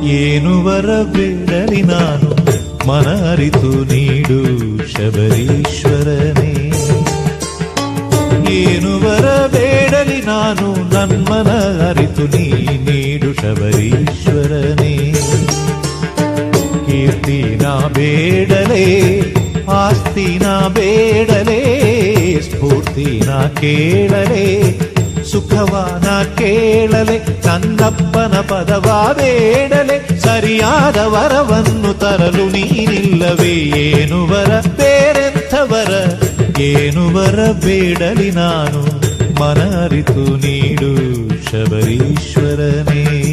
ಏನು ವರ ಬೇಡಲಿ ನಾನು ಮನ ಅರಿತು ನೀಡು ಶಬರೀಶ್ವರನೇ. ಏನು ವರ ಬೇಡಲಿ ನಾನು ನನ್ಮನ ಅರಿತು ನೀಡು ಶಬರೀಶ್ವರನೇ. ಕೀರ್ತಿನ ಬೇಡಲೇ ಆಸ್ತಿನ ಬೇಡಲೇ ಸ್ಫೂರ್ತಿನ ಕೇಳಲೇ ಸುಖವಾನ ಕೇಳಲೆ ನನ್ನಪ್ಪನ ಪದವ ಬೇಡಲೆ ಸರಿಯಾದ ವರವನ್ನು ತರಲು ನೀನಿಲ್ಲವೇ. ಏನು ವರ ಬೇರೆಂಥವರ ಏನು ವರ ಬೇಡಲಿ ನಾನು ಮನ ಅರಿತು ನೀಡು ಶಬರೀಶ್ವರನೇ.